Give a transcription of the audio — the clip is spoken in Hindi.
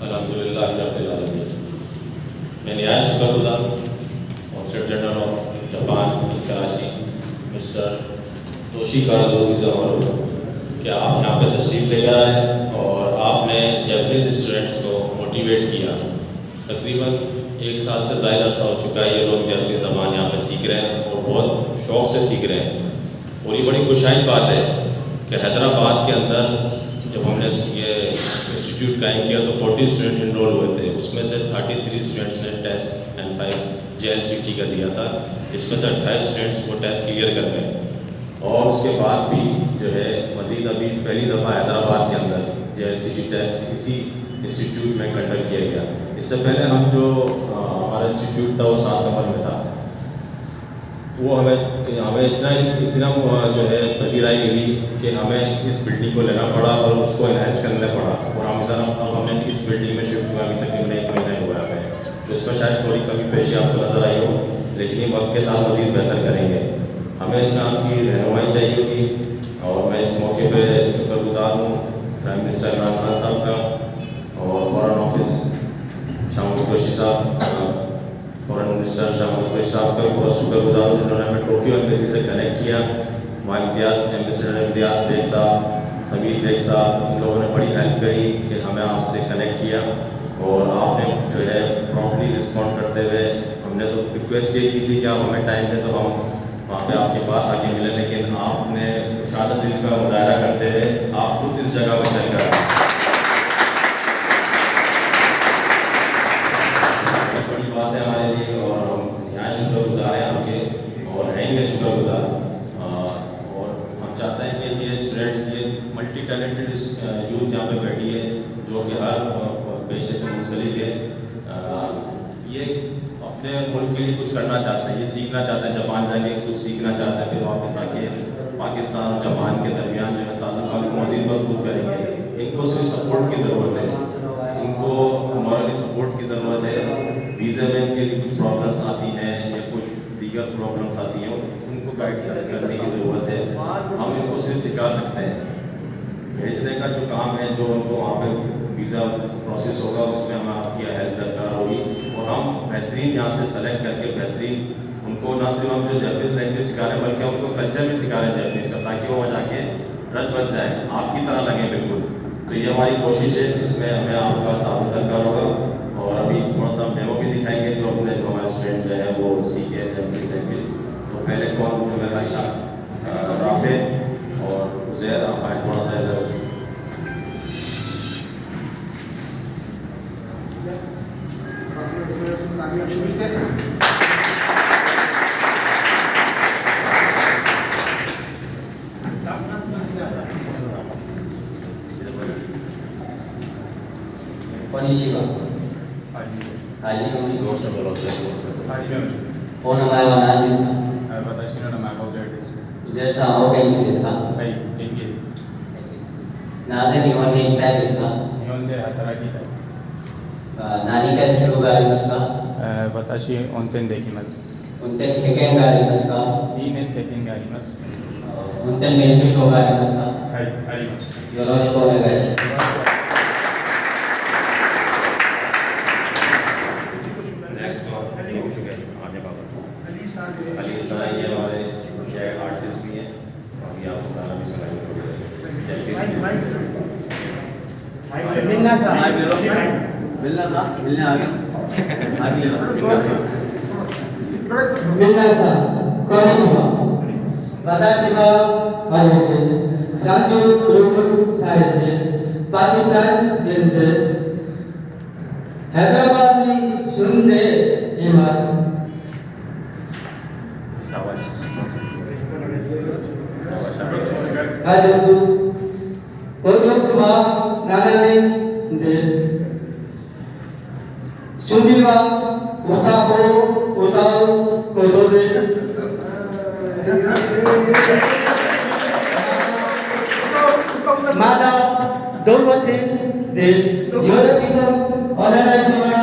अल्हम्दुलिल्लाह रब्बिल आलमीन। मैं निहायत शुक्रगुज़ार consulate general of Japan in Karachi mister Toshikazu Izamaru कि आप यहाँ पे तशरीफ़ लेकर आए और आपने जापानीज़ स्टूडेंट्स को मोटिवेट किया। तकरीबन 1 साल से ज़्यादा अर्सा हो चुका है ये लोग जापानीज़ ज़बान यहाँ पे सीख रहे हैं और बहुत शौक़ से सीख रहे हैं। और ये बड़ी खुशाइन बात है कि हैदराबाद के अंदर जब हमने ये इंस्टीट्यूट कायम किया तो 40 स्टूडेंट इनरोल हुए थे, उसमें से 33 स्टूडेंट्स ने टेस्ट N5 JLCT का दिया था, इसमें से 28 स्टूडेंट्स वो टेस्ट क्लियर कर गए। और उसके बाद भी जो है मज़ीद अभी पहली दफ़ा हैदराबाद के अंदर JLCT टेस्ट इसी इंस्टीट्यूट में कंडक्ट किया गया। इससे पहले हम जो हमारा इंस्टीट्यूट था वो 7 नंबर में था, वो हमें इतना जो है पजीराई मिली कि हमें इस बिल्डिंग को लेना पड़ा और उसको इन्हांस करना पड़ा और हम इधर अब हमें इस बिल्डिंग में शिफ्ट हुआ अभी तकरीबन 1 महीना हुआ है। तो इसमें शायद थोड़ी कमी पेशी आपको नज़र आई हो, लेकिन ये वक्त के साथ मज़ीद बेहतर करेंगे। हमें इस काम की रहनुमाई चाहिए होगी और मैं इस मौके पर शुक्रगुज़ार हूँ प्राइम मिनिस्टर इमरान खान साहब का और फॉरेन ऑफिस शाह कुरैशी साहब, फॉरेन मिनिस्टर शाह कुरैशी साहब का बहुत शुक्रगुज़ार हूँ जिन्होंने हमें टोक्यो एम्बेसी से कनेक्ट किया। वहाँ एम्बेसडर इम्तियाज़ बेग साहब, समीर बेग साहब, इन लोगों ने बड़ी हेल्प करी कि हमें आपसे कनेक्ट किया और आपने जो है प्रॉम्प्टली रिस्पॉन्ड करते हुए हमने तो रिक्वेस्ट ये की थी कि आप हमें टाइम दें तो हम वहाँ पे आपके पास आके मिले, लेकिन आपने शादत दिल का मुजाहरा करते हुए आप खुद इस जगह पर चलकर बड़ी बात है हमारे लिए और हम यहाँ शुक्रगुज़ार हैं आपके और रहेंगे शुक्रगुज़ार। और हम चाहते हैं कि ये स्टूडेंट्स, ये मल्टी टैलेंटेड यूथ यहाँ पे बैठी है जो कि हर पेशे से मुंसलिक है, ये अपने मुल्क के लिए कुछ करना चाहते हैं, ये सीखना चाहते हैं, जापान जाके कुछ सीखना चाहते हैं, फिर वापस आके पाकिस्तान और जापान के दरमियान जो है ताल्लुकात को मज़ीद मजबूत करेंगे। इनको सिर्फ सपोर्ट की ज़रूरत है, इनको मॉरली सपोर्ट की ज़रूरत है। वीज़ा में इनके लिए कुछ प्रॉब्लम्स आती हैं या कुछ दीगर प्रॉब्लम्स आती हैं, उनको गाइड करने की ज़रूरत है। हम इनको सिर्फ सिखा सकते हैं, भेजने का जो काम है, जो उनको वहाँ पे वीज़ा प्रोसेस होगा उसमें हमें आपकी हेल्प दरकार होगी और हम बेहतरीन यहाँ से सेलेक्ट करके बेहतरीन उनको ना सिर्फ हम जो जापानीज़ लैंग्वेज सिखा रहे हैं बल्कि उनको कल्चर भी सिखा रहे हैं जापानीज़ का, ताकि वो जाके रच बच जाए, आपकी तरह लगे बिल्कुल। तो ये हमारी कोशिश है, इसमें हमें आपका ताउन दरकार होगा। और अभी थोड़ा सा डेमो भी दिखाएंगे जो अपने जो हमारे स्टूडेंट जो है वो सीखे जापानीज़ लैंग्वेज। तो पहले कौन मेरा शाह राफे और उज़ैर आप आए थोड़ा सा इधर। Konnichiwa. Hajime जोर से बोलो, जोर से। お名前は何ですか？私の名前はオゼルです。うぜさん、お元気ですか？はい、元気です。なぜ日本に行きたいですか？日本で働きたい。何か必要がありますか？私、運転できます。運転経験がありますか？いいね、経験があります。運転免許証がありますか？はい、あります。よろしくお願いします。अली साहब ये हमारे शेयर आर्टिस्ट भी हैं, अभी आपको गाना भी सुनाएंगे थोड़ी देर। मिलना था मिलने आ गया मिलना था कोनिशिवा वताशिवा वालेके साजो लोकल साहित्य पाकिस्तान जिंदे हैदराबाद में सुनने इमारत Hadu Kodokuma Nanane De Sundiwa Utako Utao Kodore Mada Dorwati De Yorotino Onanajima